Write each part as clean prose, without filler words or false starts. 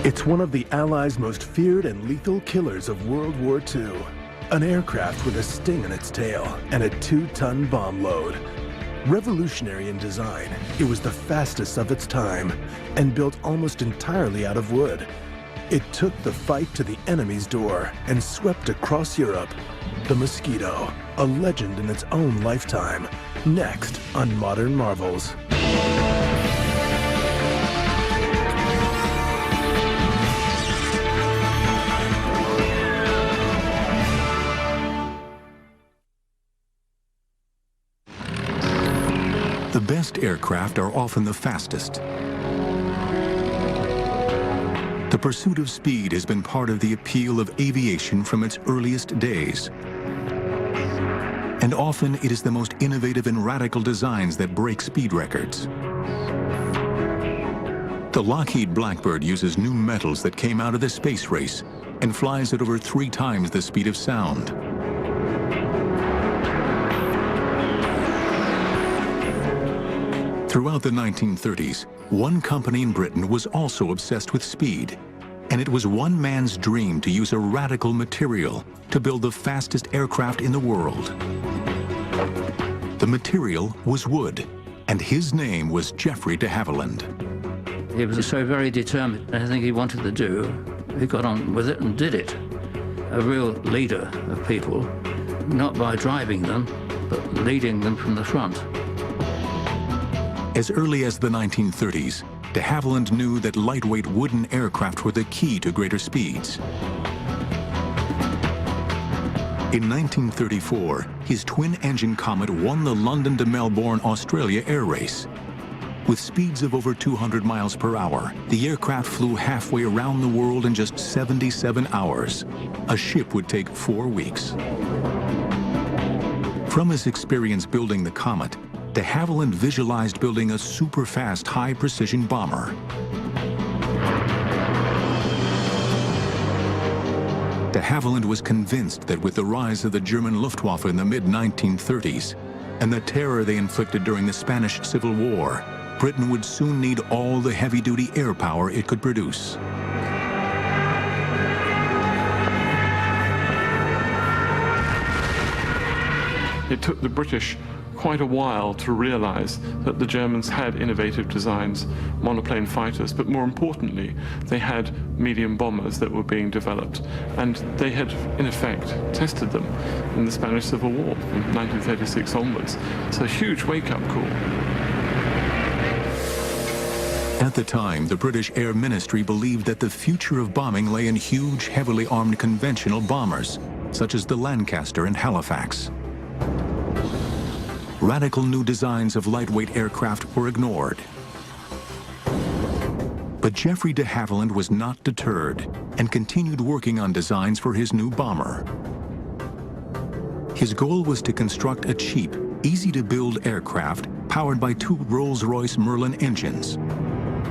It's one of the Allies' most feared and lethal killers of World War II. An aircraft with a sting in its tail and a 2-ton bomb load. Revolutionary in design, it was the fastest of its time and built almost entirely out of wood. It took the fight to the enemy's door and swept across Europe. The Mosquito, a legend in its own lifetime. Next on Modern Marvels. The best aircraft are often the fastest. The pursuit of speed has been part of the appeal of aviation from its earliest days. And often it is the most innovative and radical designs that break speed records. The Lockheed Blackbird uses new metals that came out of the space race and flies at over 3 times the speed of sound. Throughout the 1930s, one company in Britain was also obsessed with speed, and it was one man's dream to use a radical material to build the fastest aircraft in the world. The material was wood, and his name was Geoffrey de Havilland. He was so very determined. Anything he wanted to do, he got on with it and did it. A real leader of people, not by driving them, but leading them from the front. As early as the 1930s, de Havilland knew that lightweight wooden aircraft were the key to greater speeds. In 1934, his twin-engine Comet won the London to Melbourne, Australia air race. With speeds of over 200 miles per hour, the aircraft flew halfway around the world in just 77 hours. A ship would take 4 weeks. From his experience building the Comet, de Havilland visualized building a super-fast, high-precision bomber. De Havilland was convinced that with the rise of the German Luftwaffe in the mid-1930s and the terror they inflicted during the Spanish Civil War, Britain would soon need all the heavy-duty air power it could produce. It took the British quite a while to realize that the Germans had innovative designs, monoplane fighters, but more importantly, they had medium bombers that were being developed. And they had, in effect, tested them in the Spanish Civil War from 1936 onwards. It's a huge wake-up call. At the time, the British Air Ministry believed that the future of bombing lay in huge, heavily armed conventional bombers, such as the Lancaster and Halifax. Radical new designs of lightweight aircraft were ignored. But Geoffrey de Havilland was not deterred and continued working on designs for his new bomber. His goal was to construct a cheap, easy-to-build aircraft powered by 2 Rolls-Royce Merlin engines.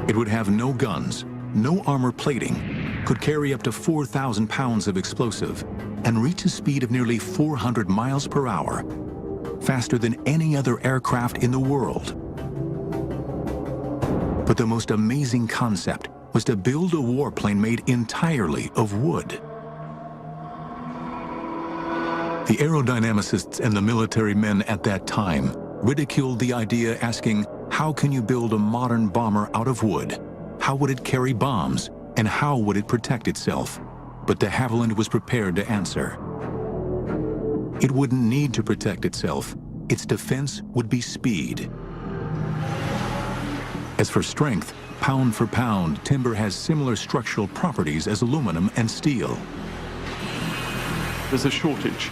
It would have no guns, no armor plating, could carry up to 4,000 pounds of explosive, and reach a speed of nearly 400 miles per hour, faster than any other aircraft in the world. But the most amazing concept was to build a warplane made entirely of wood. The aerodynamicists and the military men at that time ridiculed the idea, asking, how can you build a modern bomber out of wood? How would it carry bombs? And how would it protect itself? But de Havilland was prepared to answer. It wouldn't need to protect itself. Its defense would be speed. As for strength, pound for pound, timber has similar structural properties as aluminum and steel. There's a shortage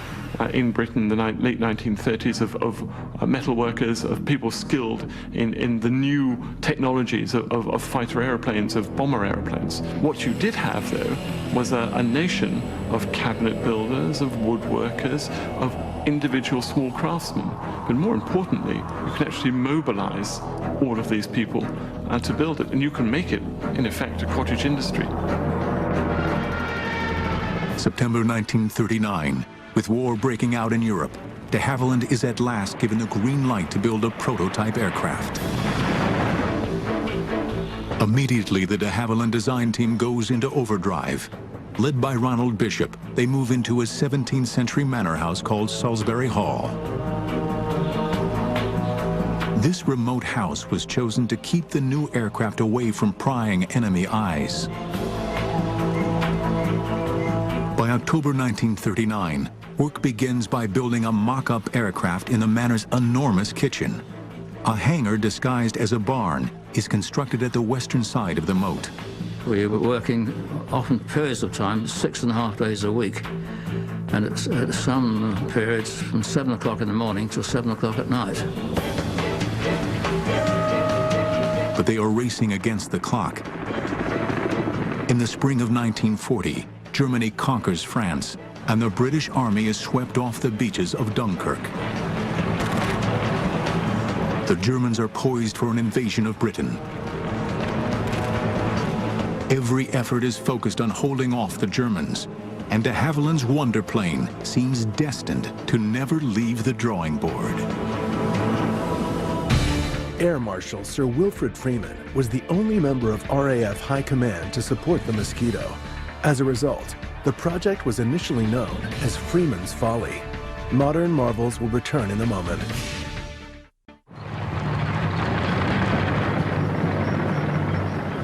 in Britain in the late 1930s of metal workers, of people skilled in the new technologies of fighter airplanes, of bomber airplanes. What you did have, though, was a nation of cabinet builders, of woodworkers, of individual small craftsmen. But more importantly, you can actually mobilize all of these people to build it, and you can make it, in effect, a cottage industry. September 1939. With war breaking out in Europe, de Havilland is at last given the green light to build a prototype aircraft. Immediately, the de Havilland design team goes into overdrive. Led by Ronald Bishop, they move into a 17th century manor house called Salisbury Hall. This remote house was chosen to keep the new aircraft away from prying enemy eyes. By October 1939, work begins by building a mock-up aircraft in the manor's enormous kitchen. A hangar disguised as a barn is constructed at the western side of the moat. We were working often periods of time, 6.5 days a week, and at some periods from 7 o'clock in the morning till 7 o'clock at night. But they are racing against the clock. In the spring of 1940, Germany conquers France, and the British Army is swept off the beaches of Dunkirk. The Germans are poised for an invasion of Britain. Every effort is focused on holding off the Germans, and de Havilland's wonder plane seems destined to never leave the drawing board. Air Marshal Sir Wilfrid Freeman was the only member of RAF High Command to support the Mosquito. As a result, the project was initially known as Freeman's Folly. Modern marvels will return in a moment.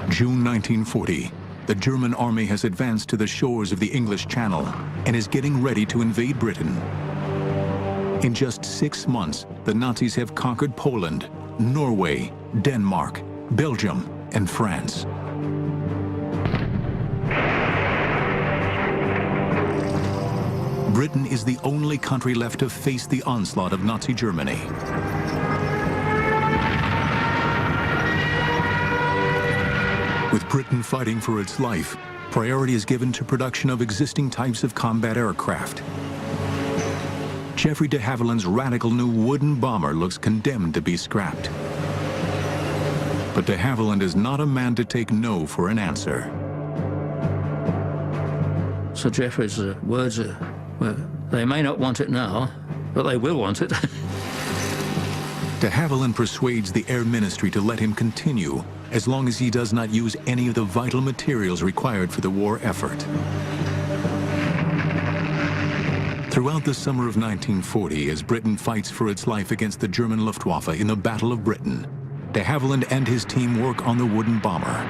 June 1940, the German army has advanced to the shores of the English Channel and is getting ready to invade Britain. In just 6 months, the Nazis have conquered Poland, Norway, Denmark, Belgium, and France. Britain is the only country left to face the onslaught of Nazi Germany. With Britain fighting for its life, priority is given to production of existing types of combat aircraft. Geoffrey de Havilland's radical new wooden bomber looks condemned to be scrapped. But de Havilland is not a man to take no for an answer. Sir Geoffrey's words are, well, they may not want it now, but they will want it. De Havilland persuades the Air Ministry to let him continue as long as he does not use any of the vital materials required for the war effort. Throughout the summer of 1940, as Britain fights for its life against the German Luftwaffe in the Battle of Britain, de Havilland and his team work on the wooden bomber.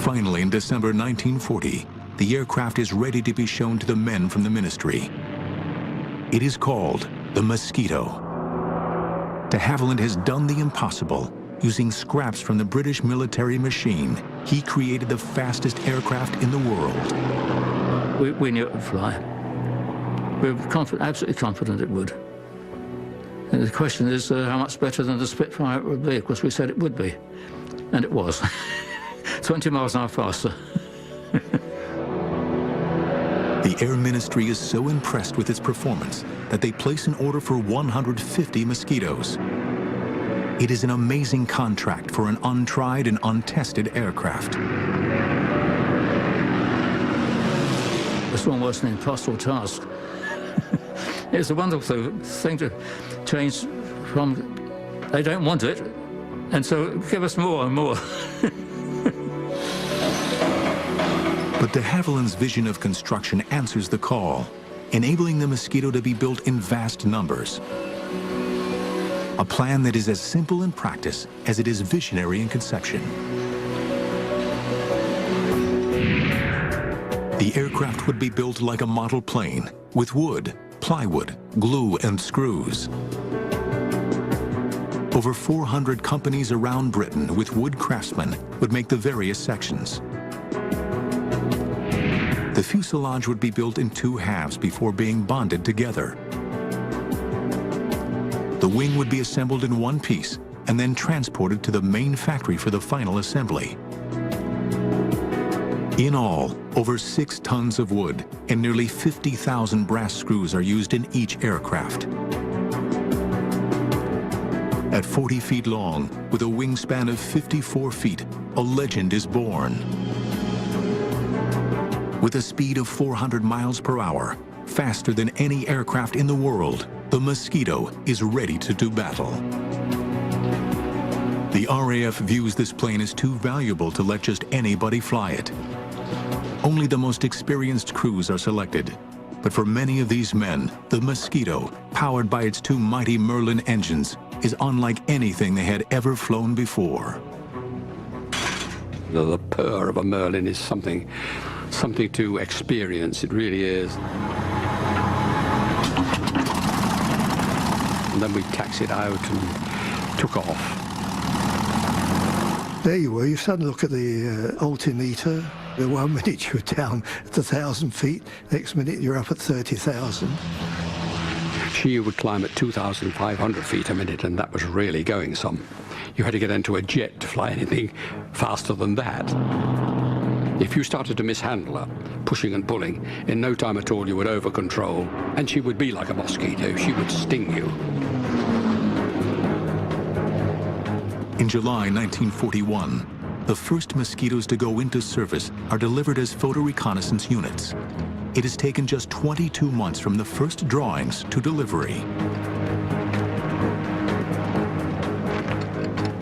Finally, in December 1940, the aircraft is ready to be shown to the men from the ministry. It is called the Mosquito. De Havilland has done the impossible. Using scraps from the British military machine, he created the fastest aircraft in the world. We knew it would fly. We were absolutely confident it would. And the question is how much better than the Spitfire it would be. Of course, we said it would be, and it was. 20 miles an hour faster. The Air Ministry is so impressed with its performance that they place an order for 150 Mosquitoes. It is an amazing contract for an untried and untested aircraft. It's almost an impossible task. It's a wonderful thing to change from, they don't want it, and so give us more and more. But de Havilland's vision of construction answers the call, enabling the Mosquito to be built in vast numbers. A plan that is as simple in practice as it is visionary in conception. The aircraft would be built like a model plane, with wood, plywood, glue, and screws. Over 400 companies around Britain with wood craftsmen would make the various sections. The fuselage would be built in 2 halves before being bonded together. The wing would be assembled in one piece and then transported to the main factory for the final assembly. In all, over 6 tons of wood and nearly 50,000 brass screws are used in each aircraft. At 40 feet long, with a wingspan of 54 feet, a legend is born. With a speed of 400 miles per hour, faster than any aircraft in the world, The Mosquito is ready to do battle. The RAF views this plane as too valuable to let just anybody fly it. Only the most experienced crews are selected. But for many of these men, the Mosquito, powered by its two mighty Merlin engines, is unlike anything they had ever flown before. The purr of a Merlin is something to experience. It really is. And then we taxied out and took off. There you were. You suddenly look at the altimeter. The 1 minute you were down at 1,000 feet, next minute you're up at 30,000. She would climb at 2,500 feet a minute, and that was really going some. You had to get into a jet to fly anything faster than that. If you started to mishandle her, pushing and pulling, in no time at all you would over-control, and she would be like a mosquito. She would sting you. In July 1941, the first Mosquitoes to go into service are delivered as photo reconnaissance units. It has taken just 22 months from the first drawings to delivery.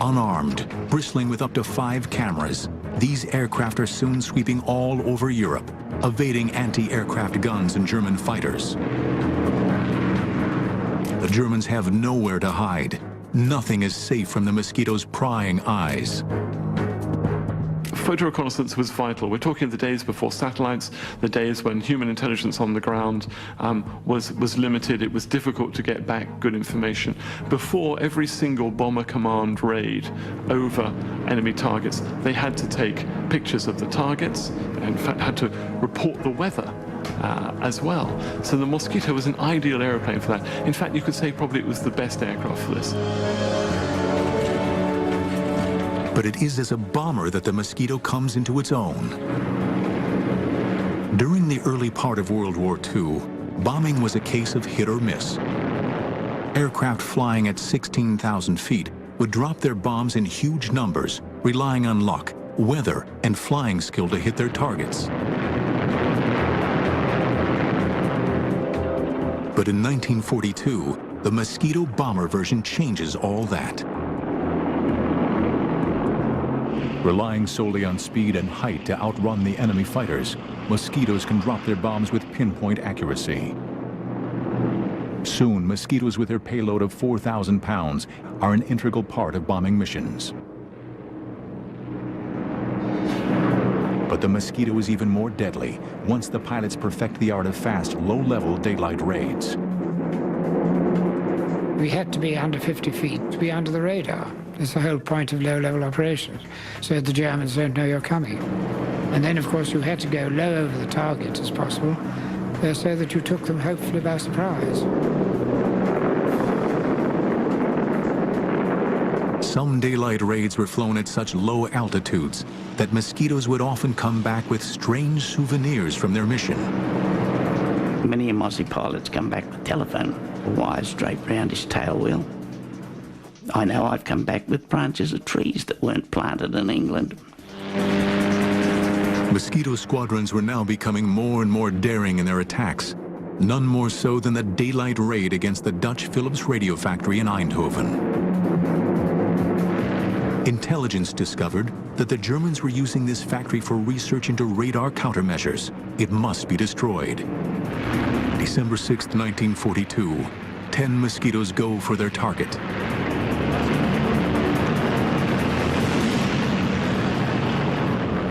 Unarmed, bristling with up to 5 cameras, these aircraft are soon sweeping all over Europe, evading anti-aircraft guns and German fighters. The Germans have nowhere to hide. Nothing is safe from the Mosquito's prying eyes. Photo reconnaissance was vital. We're talking the days before satellites, the days when human intelligence on the ground was limited. It was difficult to get back good information. Before every single bomber command raid over enemy targets, they had to take pictures of the targets, and in fact had to report the weather as well. So the Mosquito was an ideal aeroplane for that. In fact, you could say probably it was the best aircraft for this. But it is as a bomber that the Mosquito comes into its own. During the early part of World War II, bombing was a case of hit or miss. Aircraft flying at 16,000 feet would drop their bombs in huge numbers, relying on luck, weather, and flying skill to hit their targets. But in 1942, the Mosquito bomber version changes all that. Relying solely on speed and height to outrun the enemy fighters, Mosquitoes can drop their bombs with pinpoint accuracy. Soon, Mosquitoes with their payload of 4,000 pounds are an integral part of bombing missions. But the Mosquito is even more deadly once the pilots perfect the art of fast, low-level daylight raids. We had to be under 50 feet to be under the radar. That's the whole point of low-level operations, so the Germans don't know you're coming. And then, of course, you had to go low over the target as possible, so that you took them, hopefully, by surprise. Some daylight raids were flown at such low altitudes that Mosquitoes would often come back with strange souvenirs from their mission. Many of Aussie pilots come back with telephone wires draped around his tail wheel. I know I've come back with branches of trees that weren't planted in England. Mosquito squadrons were now becoming more and more daring in their attacks, none more so than the daylight raid against the Dutch Philips radio factory in Eindhoven. Intelligence discovered that the Germans were using this factory for research into radar countermeasures. It must be destroyed. December 6, 1942, 10 Mosquitoes go for their target.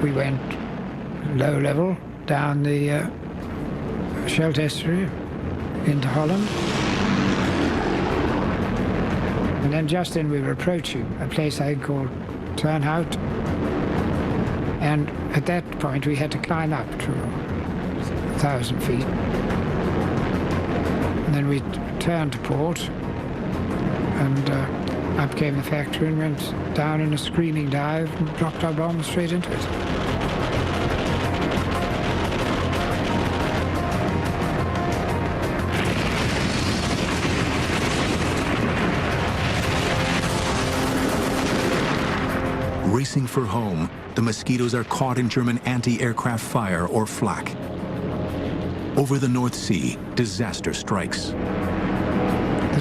We went low level down the Scheldt estuary into Holland. And then just then we were approaching a place I think called Turnhout. And at that point we had to climb up to 1,000 feet. And then we turned to port, and up came the factory and went down in a screaming dive and dropped our bombs straight into it. Racing for home, the Mosquitoes are caught in German anti-aircraft fire, or flak. Over the North Sea, disaster strikes.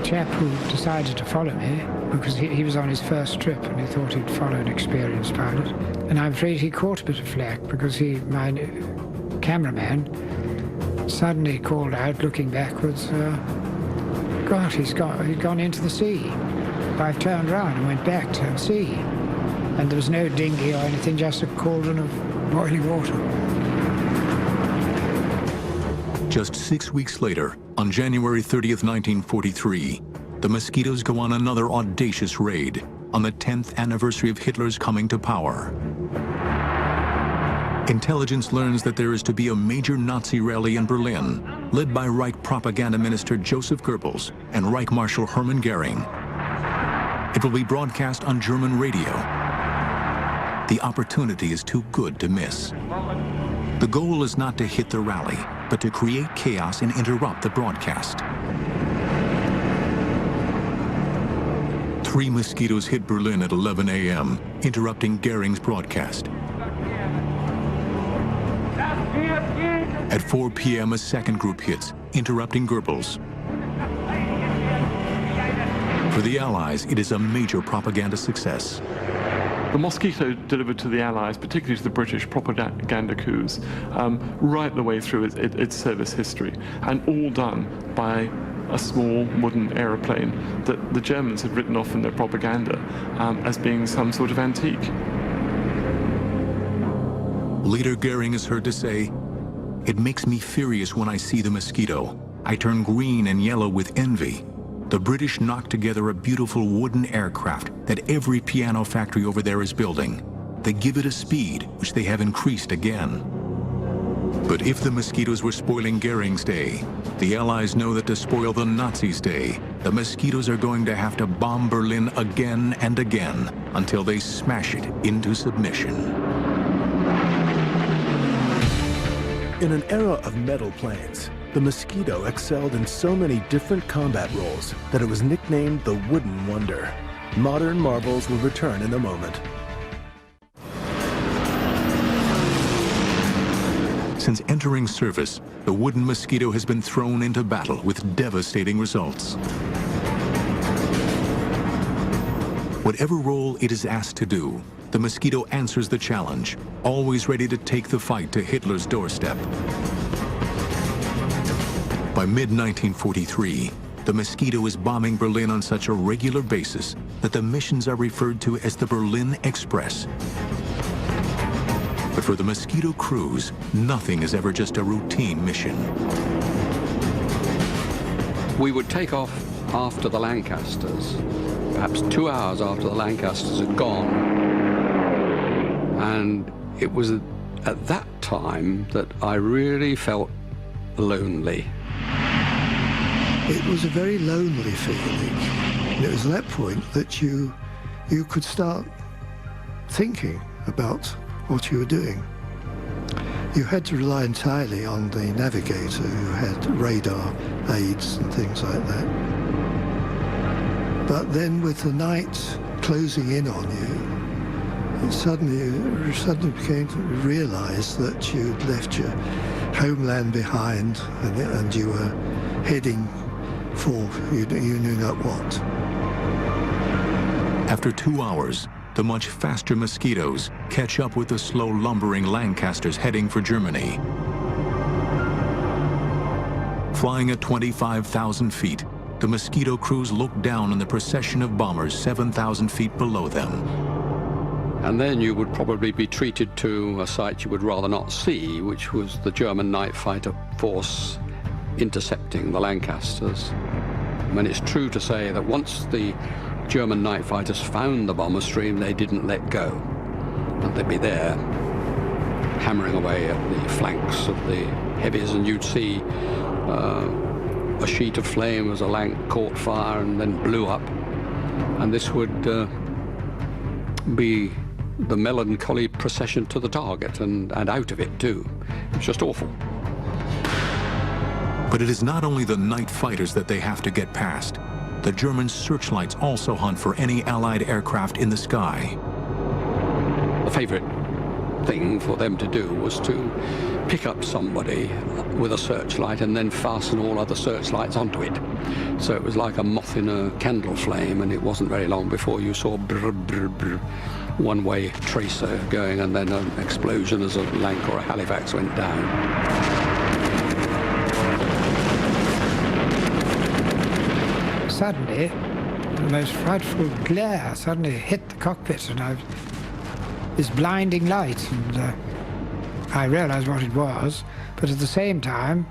chap who decided to follow me, because he was on his first trip and he thought he'd follow an experienced pilot. And I'm afraid he caught a bit of flack because my cameraman suddenly called out, looking backwards, God, he'd gone into the sea. I turned round and went back to sea. And there was no dinghy or anything, just a cauldron of boiling water. Just 6 weeks later, on January 30th, 1943, the Mosquitoes go on another audacious raid on the 10th anniversary of Hitler's coming to power. Intelligence learns that there is to be a major Nazi rally in Berlin, led by Reich propaganda minister Joseph Goebbels and Reich Marshal Hermann Goering. It will be broadcast on German radio. The opportunity is too good to miss. The goal is not to hit the rally, but to create chaos and interrupt the broadcast. 3 Mosquitoes hit Berlin at 11 a.m., interrupting Goering's broadcast. At 4 p.m., a second group hits, interrupting Goebbels. For the Allies, it is a major propaganda success. The Mosquito delivered to the Allies, particularly to the British, propaganda coups right the way through its service history, and all done by a small wooden aeroplane that the Germans had written off in their propaganda as being some sort of antique. Later, Goering is heard to say, "It makes me furious when I see the Mosquito. I turn green and yellow with envy. The British knocked together a beautiful wooden aircraft that every piano factory over there is building. They give it a speed, which they have increased again." But if the Mosquitoes were spoiling Goering's day, the Allies know that to spoil the Nazis' day, the Mosquitoes are going to have to bomb Berlin again and again until they smash it into submission. In an era of metal planes, the Mosquito excelled in so many different combat roles that it was nicknamed the Wooden Wonder. Modern marvels will return in a moment. Since entering service, the wooden Mosquito has been thrown into battle with devastating results. Whatever role it is asked to do, the Mosquito answers the challenge, always ready to take the fight to Hitler's doorstep. By mid-1943, the Mosquito is bombing Berlin on such a regular basis that the missions are referred to as the Berlin Express. But for the Mosquito crews, nothing is ever just a routine mission. We would take off after the Lancasters, perhaps 2 hours after the Lancasters had gone. And it was at that time that I really felt lonely. It was a very lonely feeling. And it was at that point that you could start thinking about what you were doing. You had to rely entirely on the navigator who had radar aids and things like that. But then with the night closing in on you, you suddenly became to realize that you'd left your homeland behind and you were heading for you knew not what. After 2 hours, the much faster Mosquitoes catch up with the slow lumbering Lancasters heading for Germany. Flying at 25,000 feet, the Mosquito crews look down on the procession of bombers 7,000 feet below them. And then you would probably be treated to a sight you would rather not see, which was the German night fighter force intercepting the Lancasters. I mean, it's true to say that once the German night fighters found the bomber stream, they didn't let go. And they'd be there, hammering away at the flanks of the heavies, and you'd see a sheet of flame as a Lanc caught fire and then blew up. And this would be the melancholy procession to the target and out of it too. It's just awful. But it is not only the night fighters that they have to get past. The German searchlights also hunt for any Allied aircraft in the sky. The favorite thing for them to do was to pick up somebody with a searchlight and then fasten all other searchlights onto it. So it was like a moth in a candle flame, and it wasn't very long before you saw brr, brr, brr, one-way tracer going, and then an explosion as a Lanc or a Halifax went down. Suddenly, the most frightful glare suddenly hit the cockpit, and this blinding light, and I realized what it was, but at the same time,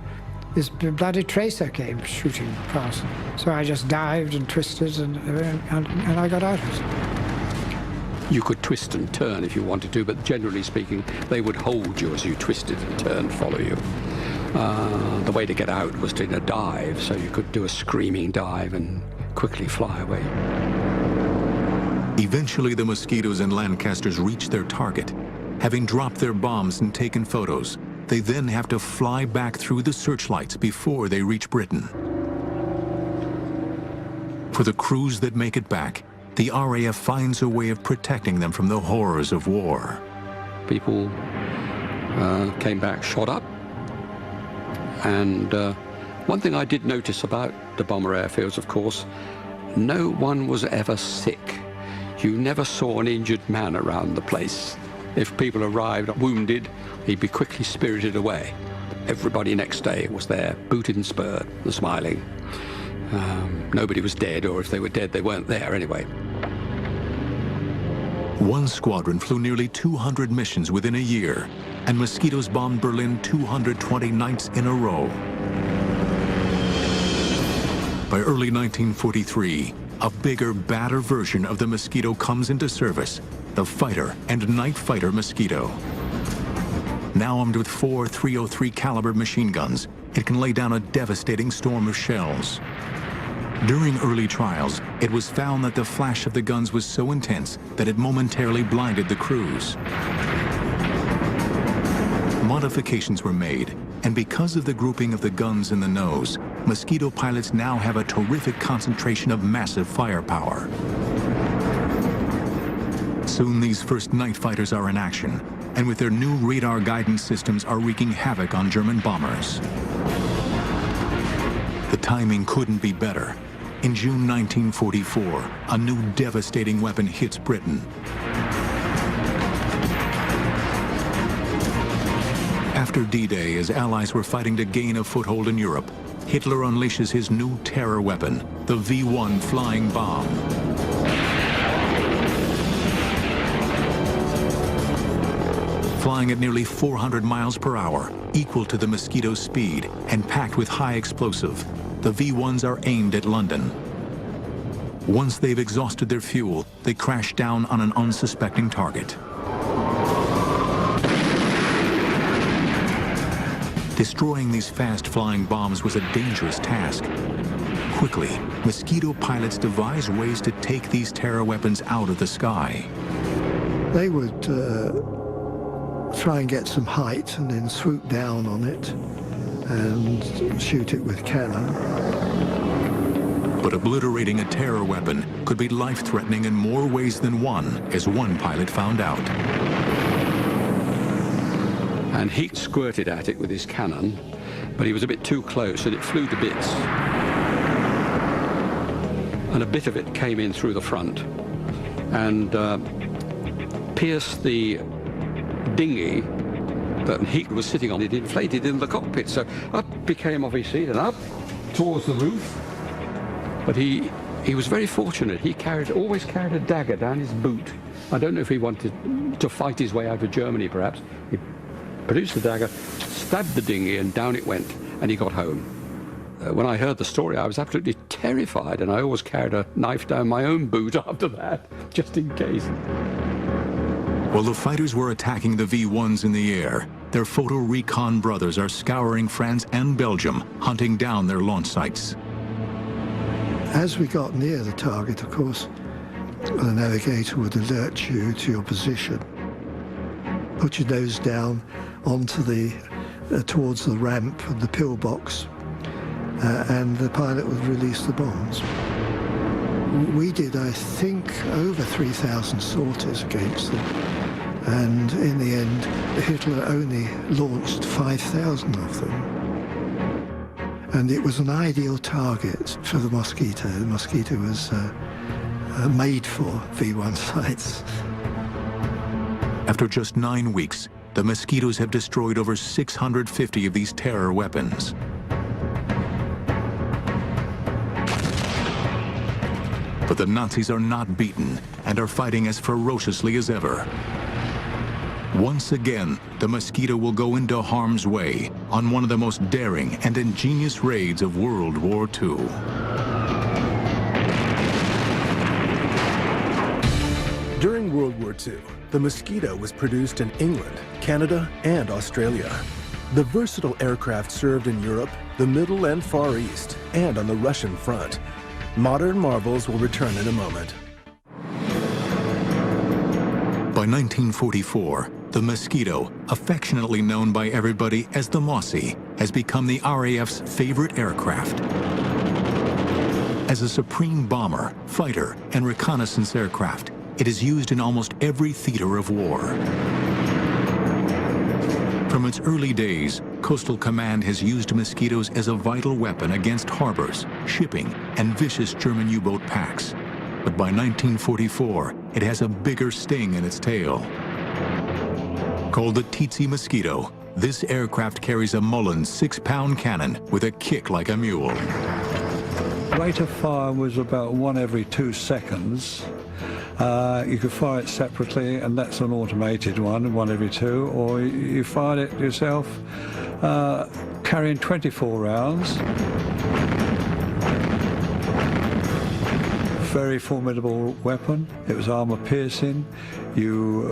this bloody tracer came shooting past. So I just dived and twisted, and I got out of it. You could twist and turn if you wanted to, but generally speaking, they would hold you as you twisted and turned, follow you. The way to get out was to dive, so you could do a screaming dive and quickly fly away. Eventually, the Mosquitoes and Lancasters reach their target. Having dropped their bombs and taken photos, they then have to fly back through the searchlights before they reach Britain. For the crews that make it back, the RAF finds a way of protecting them from the horrors of war. People came back shot up, and one thing I did notice about the bomber airfields, of course, no one was ever sick. You never saw an injured man around the place. If people arrived wounded, he'd be quickly spirited away. Everybody next day was there, booted and spurred and smiling. Nobody was dead, or if they were dead, they weren't there anyway. One squadron flew nearly 200 missions within a year, and Mosquitoes bombed Berlin 220 nights in a row. By early 1943, a bigger, badder version of the Mosquito comes into service, the fighter and night fighter Mosquito. Now armed with 4 .303 caliber machine guns, it can lay down a devastating storm of shells. During early trials, it was found that the flash of the guns was so intense that it momentarily blinded the crews. Modifications were made, and because of the grouping of the guns in the nose, Mosquito pilots now have a terrific concentration of massive firepower. Soon these first night fighters are in action, and with their new radar guidance systems are wreaking havoc on German bombers. The timing couldn't be better. In June 1944, a new devastating weapon hits Britain. After D-Day, as Allies were fighting to gain a foothold in Europe, Hitler unleashes his new terror weapon, the V-1 flying bomb. Flying at nearly 400 miles per hour, equal to the Mosquito's speed, and packed with high explosive, the V-1s are aimed at London. Once they've exhausted their fuel, they crash down on an unsuspecting target. Destroying these fast-flying bombs was a dangerous task. Quickly, Mosquito pilots devised ways to take these terror weapons out of the sky. They would try and get some height and then swoop down on it and shoot it with cannon. But obliterating a terror weapon could be life-threatening in more ways than one, as one pilot found out. And he squirted at it with his cannon, but he was a bit too close and it flew to bits. And a bit of it came in through the front and pierced the dinghy that he was sitting on. It inflated in the cockpit, so up he came off his seat and up towards the roof. But he was very fortunate. He always carried a dagger down his boot. I don't know if he wanted to fight his way out of Germany, perhaps. He produced the dagger, stabbed the dinghy, and down it went, and he got home. When I heard the story, I was absolutely terrified, and I always carried a knife down my own boot after that, just in case. While the fighters were attacking the V-1s in the air, their photo recon brothers are scouring France and Belgium, hunting down their launch sites. As we got near the target, of course, the navigator would alert you to your position. Put your nose down onto towards the ramp and the pillbox, and the pilot would release the bombs. We did, I think, over 3,000 sorties against them, And in the end, Hitler only launched 5,000 of them. And it was an ideal target for the Mosquito. The Mosquito was made for V1 sites. After just 9 weeks, the Mosquitoes have destroyed over 650 of these terror weapons. But the Nazis are not beaten and are fighting as ferociously as ever. Once again, the Mosquito will go into harm's way on one of the most daring and ingenious raids of World War II. During World War II, the Mosquito was produced in England, Canada, and Australia. The versatile aircraft served in Europe, the Middle and Far East, and on the Russian front. Modern marvels will return in a moment. By 1944, the Mosquito, affectionately known by everybody as the Mossy, has become the RAF's favorite aircraft. As a supreme bomber, fighter, and reconnaissance aircraft, it is used in almost every theater of war. From its early days, Coastal Command has used Mosquitoes as a vital weapon against harbors, shipping, and vicious German U-boat packs. But by 1944, it has a bigger sting in its tail. Called the Tsetse Mosquito, this aircraft carries a Mullins 6-pound cannon with a kick like a mule. Rate of fire was about 1 every 2 seconds. You could fire it separately, and that's an automated one, 1 every 2, or you fired it yourself, carrying 24 rounds. Very formidable weapon. It was armor piercing. You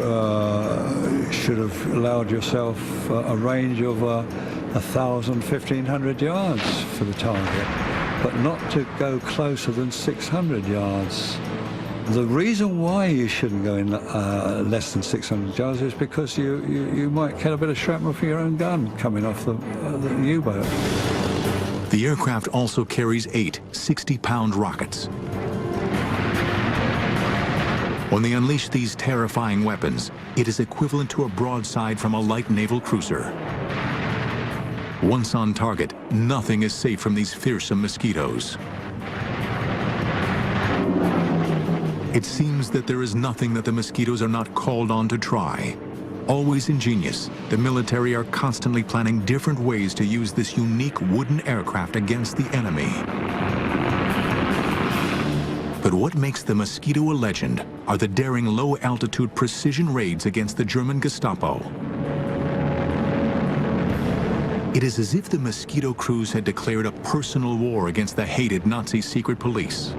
should have allowed yourself a range of 1,000, 1,500 yards for the target, but not to go closer than 600 yards. The reason why you shouldn't go in less than 600 yards is because you might get a bit of shrapnel from your own gun coming off the U-boat. The aircraft also carries 8 60-pound rockets. When they unleash these terrifying weapons, it is equivalent to a broadside from a light naval cruiser. Once on target, nothing is safe from these fearsome Mosquitoes. It seems that there is nothing that the Mosquitoes are not called on to try. Always ingenious, the military are constantly planning different ways to use this unique wooden aircraft against the enemy. But what makes the Mosquito a legend are the daring low-altitude precision raids against the German Gestapo. It is as if the Mosquito crews had declared a personal war against the hated Nazi secret police.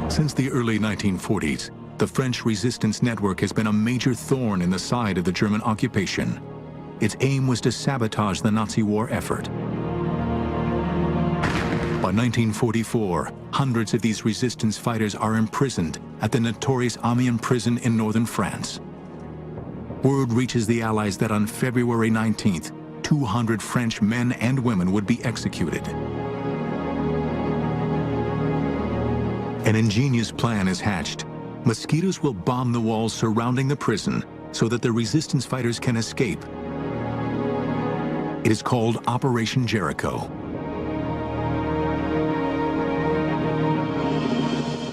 Since the early 1940s, the French resistance network has been a major thorn in the side of the German occupation. Its aim was to sabotage the Nazi war effort. By 1944, hundreds of these resistance fighters are imprisoned at the notorious Amiens prison in northern France. Word reaches the Allies that on February 19th, 200 French men and women would be executed. An ingenious plan is hatched. Mosquitoes will bomb the walls surrounding the prison so that the resistance fighters can escape. It is called Operation Jericho.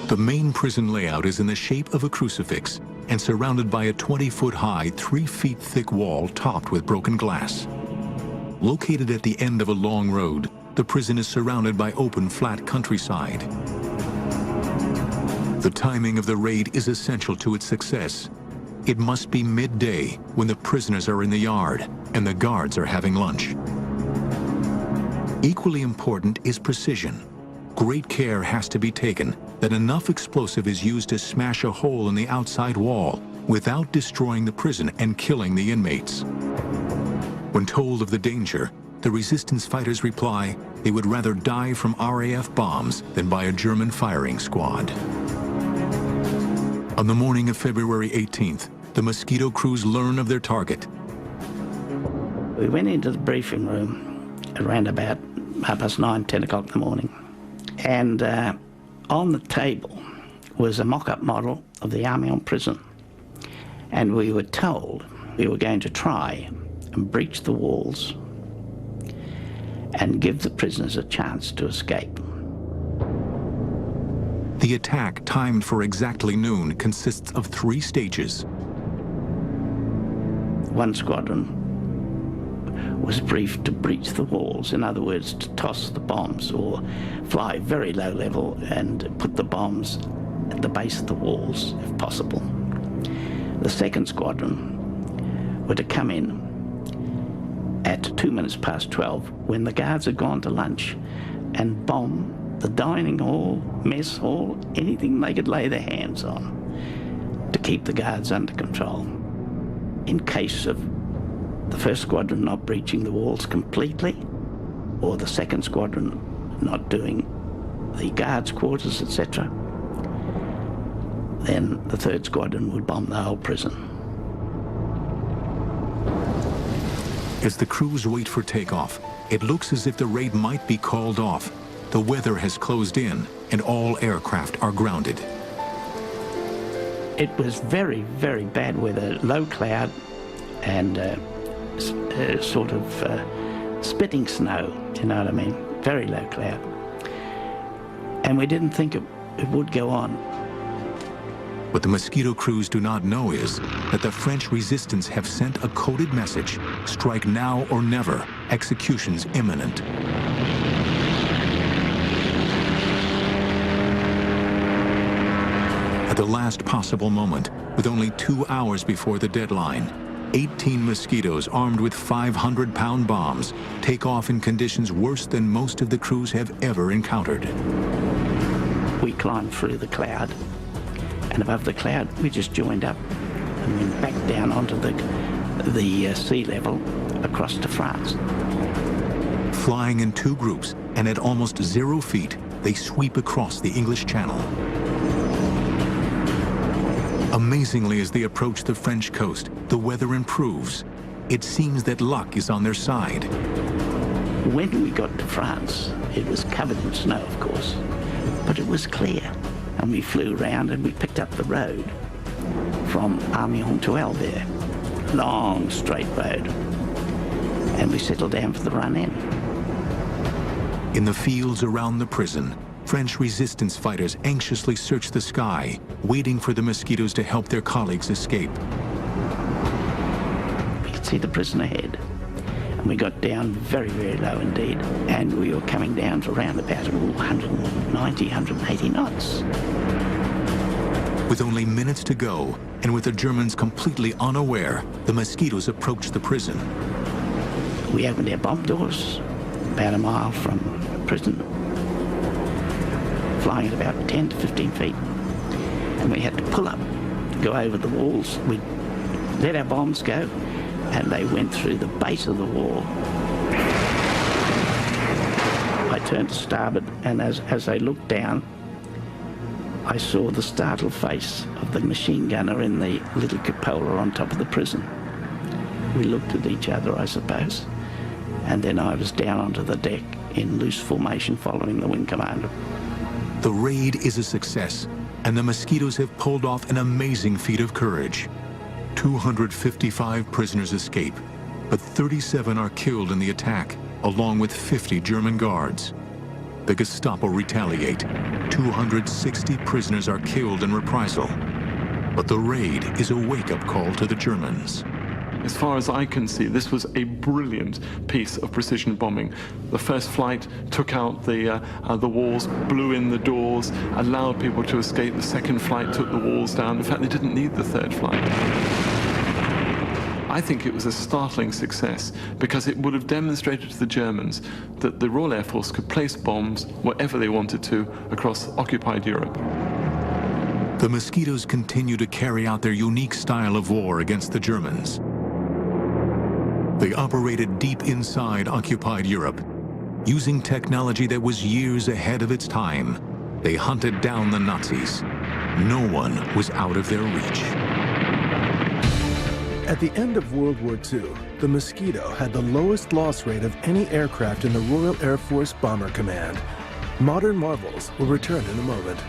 The main prison layout is in the shape of a crucifix and surrounded by a 20-foot-high, 3-feet-thick wall topped with broken glass. Located at the end of a long road, the prison is surrounded by open, flat countryside. The timing of the raid is essential to its success. It must be midday when the prisoners are in the yard and the guards are having lunch. Equally important is precision. Great care has to be taken that enough explosive is used to smash a hole in the outside wall without destroying the prison and killing the inmates. When told of the danger, the resistance fighters reply they would rather die from RAF bombs than by a German firing squad. On the morning of February 18th, the Mosquito crews learn of their target. We went into the briefing room around about 9:30, 10 o'clock in the morning. And on the table was a mock-up model of the Havilland prison. And we were told we were going to try and breach the walls and give the prisoners a chance to escape. The attack, timed for exactly noon, consists of 3 stages. One squadron was briefed to breach the walls, in other words, to toss the bombs or fly very low level and put the bombs at the base of the walls, if possible. The second squadron were to come in at 12:02 when the guards had gone to lunch and bomb the dining hall, mess hall, anything they could lay their hands on to keep the guards under control. In case of the first squadron not breaching the walls completely, or the second squadron not doing the guards' quarters, etc., then the third squadron would bomb the whole prison. As the crews wait for takeoff, it looks as if the raid might be called off. The weather has closed in, and all aircraft are grounded. It was very, very bad weather, low cloud and sort of spitting snow, you know what I mean? Very low cloud. And we didn't think it would go on. What the Mosquito crews do not know is that the French resistance have sent a coded message: strike now or never, execution's imminent. At the last possible moment, with only 2 hours before the deadline, 18 Mosquitoes armed with 500-pound bombs take off in conditions worse than most of the crews have ever encountered. We climbed through the cloud, and above the cloud we just joined up and went back down onto the sea level across to France. Flying in 2 groups and at almost 0 feet, they sweep across the English Channel. Amazingly, as they approach the French coast, the weather improves. It seems that luck is on their side. When we got to France, it was covered in snow, of course, but it was clear. And we flew around and we picked up the road from Havilland to Albert. Long, straight road. And we settled down for the run-in. In the fields around the prison, French resistance fighters anxiously search the sky, waiting for the Mosquitoes to help their colleagues escape. We could see the prison ahead. And we got down very, very low indeed. And we were coming down to around about 190, 180 knots. With only minutes to go, and with the Germans completely unaware, the Mosquitoes approached the prison. We opened our bomb doors about a mile from the prison, flying at about 10 to 15 feet. And we had to pull up to go over the walls. We let our bombs go, and they went through the base of the wall. I turned to starboard, and as I looked down, I saw the startled face of the machine gunner in the little cupola on top of the prison. We looked at each other, I suppose, and then I was down onto the deck in loose formation following the wing commander. The raid is a success, and the Mosquitoes have pulled off an amazing feat of courage. 255 prisoners escape, but 37 are killed in the attack, along with 50 German guards. The Gestapo retaliate. 260 prisoners are killed in reprisal. But the raid is a wake-up call to the Germans. As far as I can see, this was a brilliant piece of precision bombing. The first flight took out the walls, blew in the doors, allowed people to escape. The second flight took the walls down. In fact, they didn't need the third flight. I think it was a startling success because it would have demonstrated to the Germans that the Royal Air Force could place bombs wherever they wanted to across occupied Europe. The Mosquitoes continue to carry out their unique style of war against the Germans. They operated deep inside occupied Europe. Using technology that was years ahead of its time, they hunted down the Nazis. No one was out of their reach. At the end of World War II, the Mosquito had the lowest loss rate of any aircraft in the Royal Air Force Bomber Command. Modern marvels will return in a moment.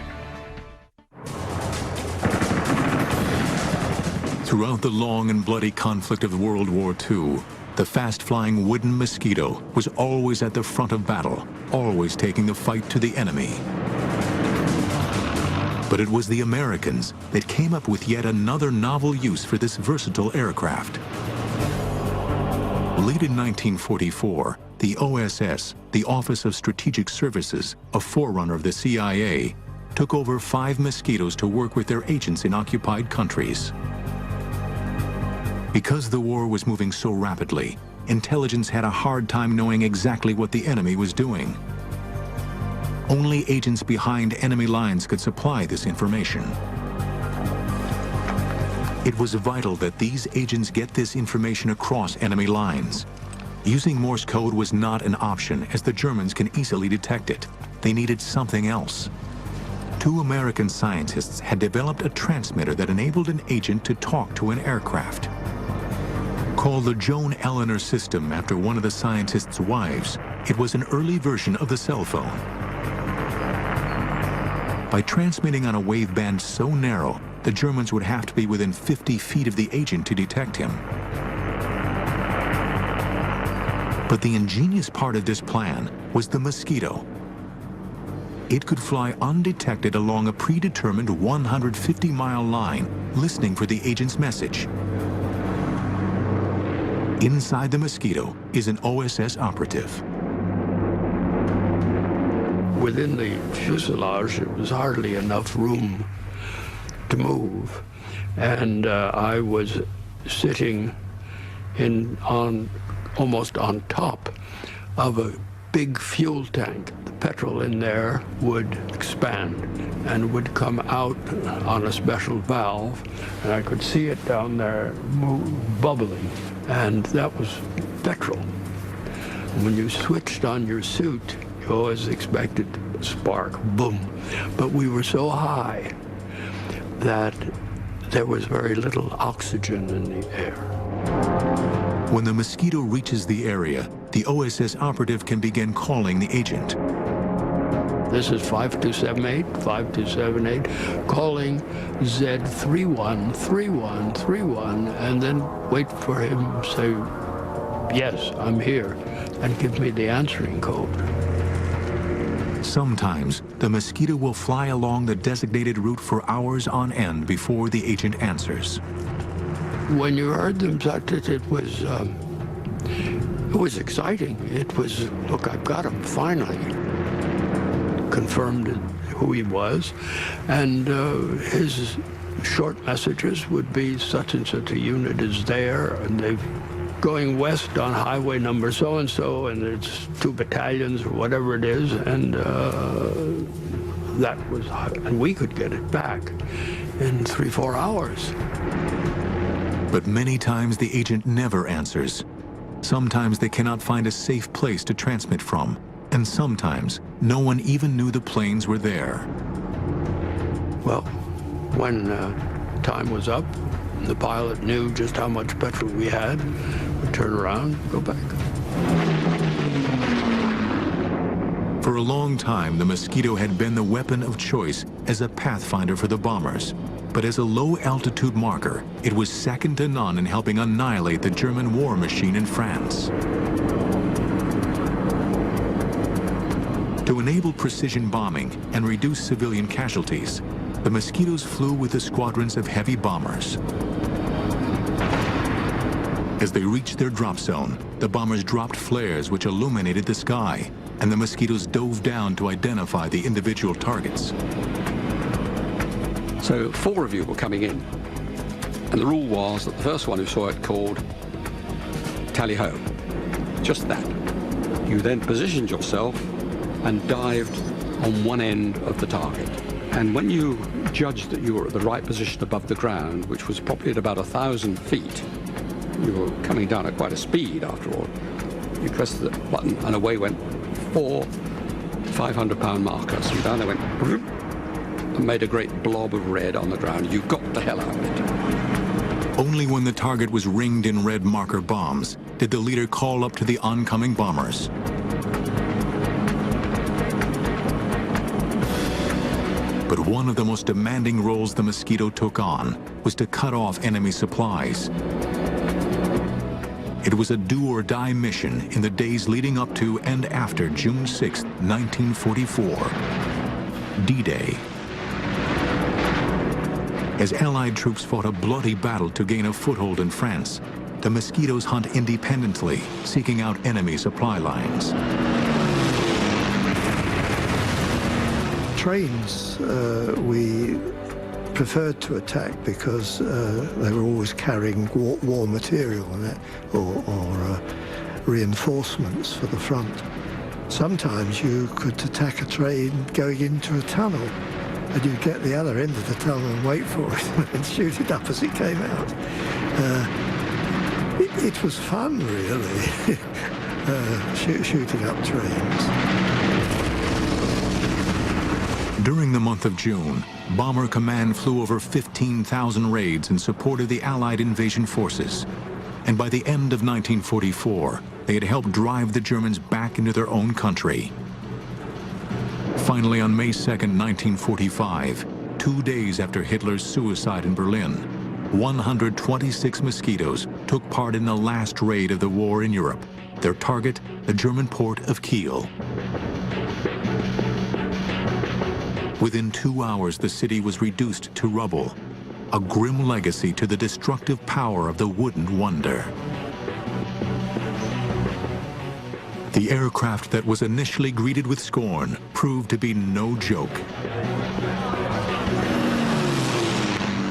Throughout the long and bloody conflict of World War II, the fast-flying wooden Mosquito was always at the front of battle, always taking the fight to the enemy. But it was the Americans that came up with yet another novel use for this versatile aircraft. Late in 1944, the OSS, the Office of Strategic Services, a forerunner of the CIA, took over 5 Mosquitoes to work with their agents in occupied countries. Because the war was moving so rapidly, intelligence had a hard time knowing exactly what the enemy was doing. Only agents behind enemy lines could supply this information. It was vital that these agents get this information across enemy lines. Using Morse code was not an option, as the Germans can easily detect it. They needed something else. 2 American scientists had developed a transmitter that enabled an agent to talk to an aircraft. Called the Joan Eleanor system after one of the scientists' wives, it was an early version of the cell phone. By transmitting on a waveband so narrow, the Germans would have to be within 50 feet of the agent to detect him. But the ingenious part of this plan was the Mosquito. It could fly undetected along a predetermined 150-mile line, listening for the agent's message. Inside the Mosquito is an OSS operative. Within the fuselage, it was hardly enough room to move, and I was sitting almost on top of a big fuel tank. The petrol in there would expand and would come out on a special valve, and I could see it down there bubbling, and that was petrol. When you switched on your suit, you always expected a spark, boom. But we were so high that there was very little oxygen in the air. When the Mosquito reaches the area, the OSS operative can begin calling the agent. This is 5278, 5278, calling Z313131, and then wait for him to say, yes, I'm here, and give me the answering code. Sometimes, the Mosquito will fly along the designated route for hours on end before the agent answers. When you heard them, it was exciting. It was, look, I've got him, finally. Confirmed who he was, and his short messages would be such and such a unit is there, and they're going west on highway number so-and-so, and it's 2 battalions or whatever it is, and and we could get it back in 3-4 hours. But many times the agent never answers. Sometimes they cannot find a safe place to transmit from, and sometimes no one even knew the planes were there. Well, when time was up, the pilot knew just how much petrol we had, we'd turn around, go back. For a long time, the Mosquito had been the weapon of choice as a pathfinder for the bombers. But as a low-altitude marker, it was second to none in helping annihilate the German war machine in France. To enable precision bombing and reduce civilian casualties, the Mosquitoes flew with the squadrons of heavy bombers. As they reached their drop zone, the bombers dropped flares which illuminated the sky, and the Mosquitoes dove down to identify the individual targets. So 4 of you were coming in, and the rule was that the first one who saw it called tally-ho, just that. You then positioned yourself and dived on one end of the target. And when you judged that you were at the right position above the ground, which was probably at about 1,000 feet, you were coming down at quite a speed after all, you pressed the button and away went 4 500-pound markers, and down they went, and made a great blob of red on the ground. You got the hell out of it. Only when the target was ringed in red marker bombs did the leader call up to the oncoming bombers. But one of the most demanding roles the Mosquito took on was to cut off enemy supplies. It was a do-or-die mission in the days leading up to and after June 6, 1944, D-Day. As Allied troops fought a bloody battle to gain a foothold in France, the Mosquitoes hunt independently, seeking out enemy supply lines. Trains we preferred to attack because they were always carrying war material in it, or reinforcements for the front. Sometimes you could attack a train going into a tunnel, and you'd get the other end of the tunnel and wait for it and shoot it up as it came out. It was fun, really, shooting up trains. During the month of June, Bomber Command flew over 15,000 raids in support of the Allied invasion forces. And by the end of 1944, they had helped drive the Germans back into their own country. Finally, on May 2, 1945, 2 days after Hitler's suicide in Berlin, 126 Mosquitoes took part in the last raid of the war in Europe, their target, the German port of Kiel. Within 2 hours, the city was reduced to rubble, a grim legacy to the destructive power of the wooden wonder. The aircraft that was initially greeted with scorn proved to be no joke.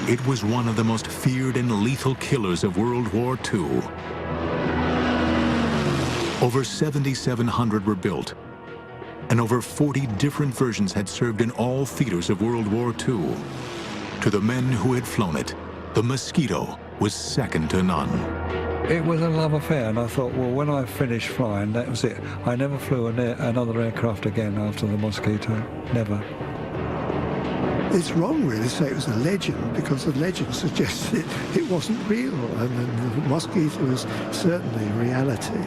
It was one of the most feared and lethal killers of World War II. Over 7,700 were built, and over 40 different versions had served in all theaters of World War II. To the men who had flown it, the Mosquito was second to none. It was a love affair, and I thought, well, when I finished flying, that was it. I never flew another aircraft again after the Mosquito. Never. It's wrong, really, to say it was a legend, because the legend suggests it wasn't real. I mean, the Mosquito was certainly a reality.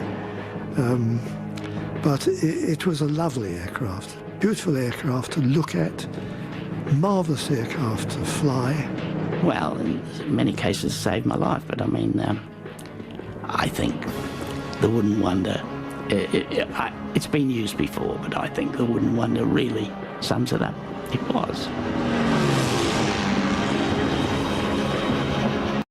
But it was a lovely aircraft, beautiful aircraft to look at, marvellous aircraft to fly. Well, in many cases saved my life, but I mean, I think the Wooden Wonder, it's been used before, but I think the Wooden Wonder really sums it up. It was.